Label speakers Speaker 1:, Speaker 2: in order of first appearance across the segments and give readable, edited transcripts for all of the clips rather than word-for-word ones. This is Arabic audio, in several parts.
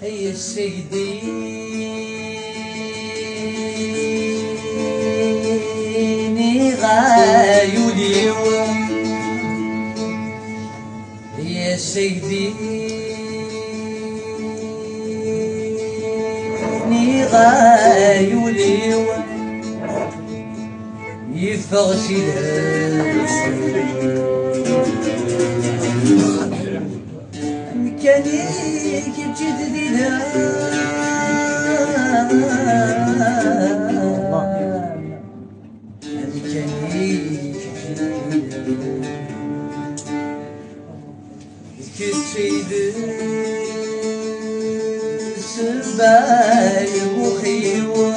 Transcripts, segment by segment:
Speaker 1: يا سيدي غايو اليوم يا سيدي غايو اليوم يفغسي مكاني كيف جددي كتشيد سبال مخيوة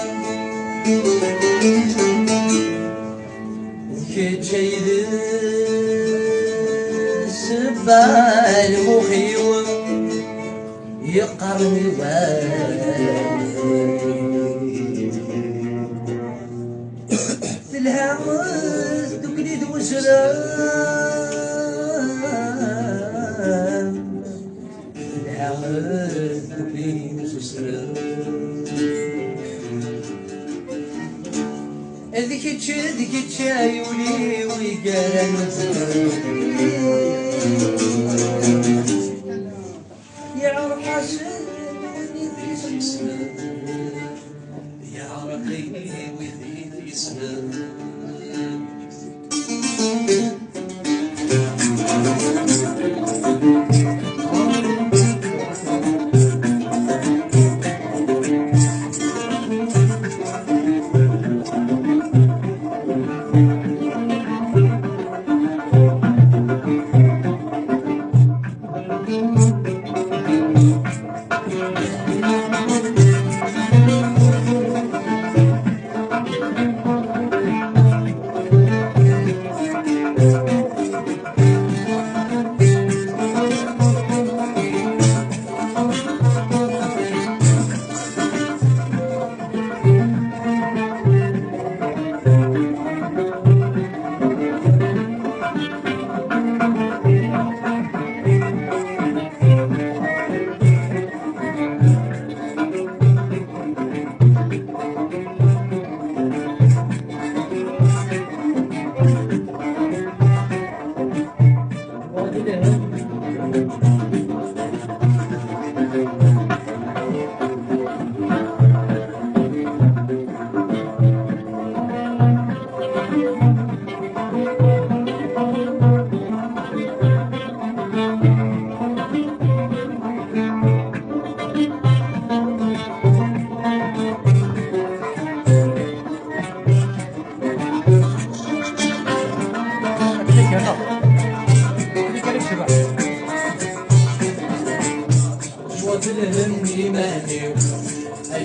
Speaker 1: كتشيد سبال مخيوة يقرن في الهوس تقليد وسلام الهوس تقليد وسلام ذيك تشايولي ويقال يا حسن يا رقيقي وذي اسلام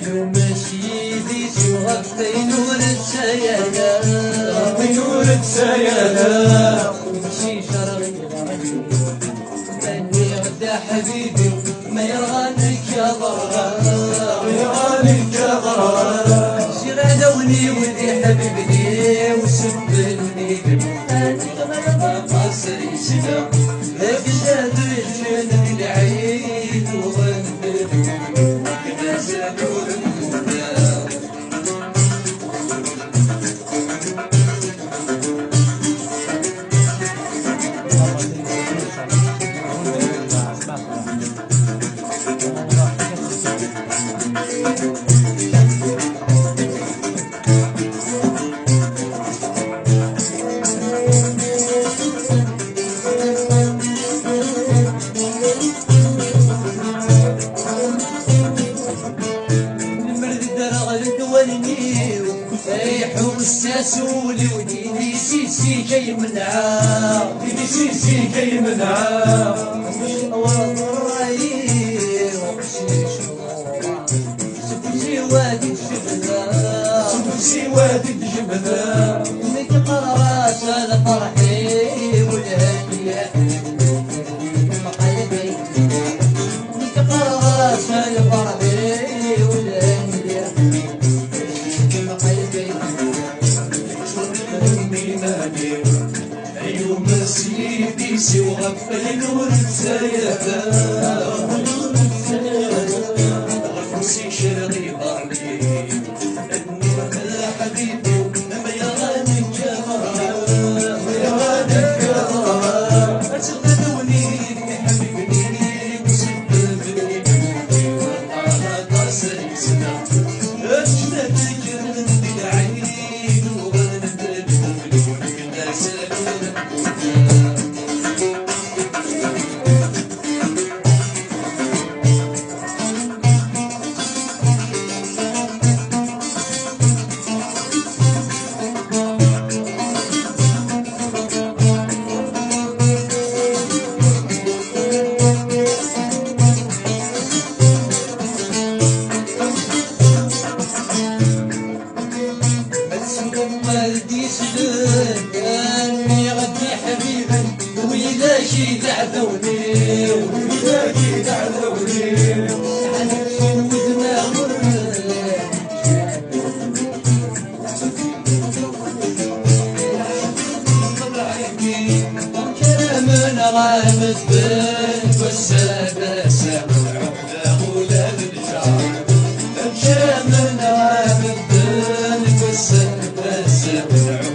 Speaker 1: اليوم سيدي سوغك طيور السيالة طيور السيالة ومشي شرقي غني غدا حبيبي ما يرغانك يا ضرار ما يرغانك يا ضرار شي غدوني ودي حبيبتي وسبني انا غدا قصري سنا لك زاد الجن العيد وغني سولي وديني سيسي كي منعا ديني سيسي كي منعا أول الرايي ومشي شمورا سبسي وادي الجبنة سبسي وادي الجبنة لك قرارات الفرحي والهنية قلبي لك قرارات الفرحي والهنية قلبي يوم سيدي سوى غفل ورسايا غامض بنت والسادة سامع ولا بالجار امشى من غامض بنت والسادة سامع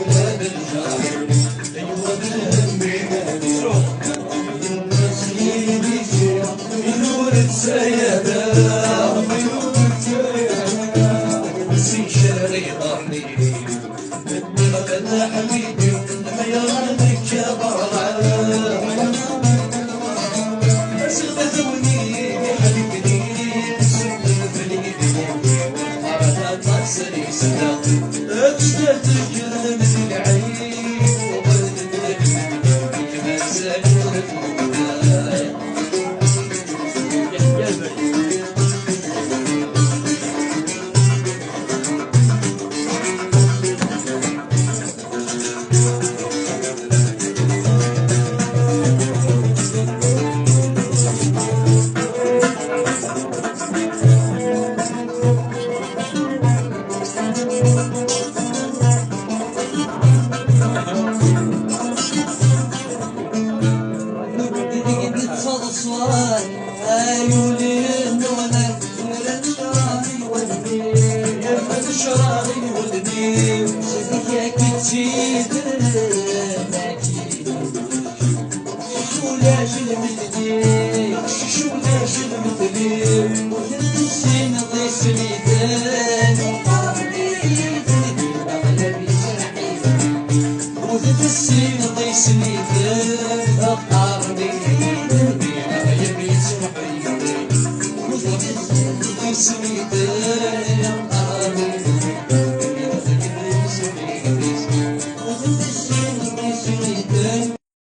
Speaker 1: ولا بالجار ايوه بالهمي سيدي ينور السيادة ينور السيادة سي شاري ظهري مني غدا حبيبي ومن حياتك يا برعان Sweet,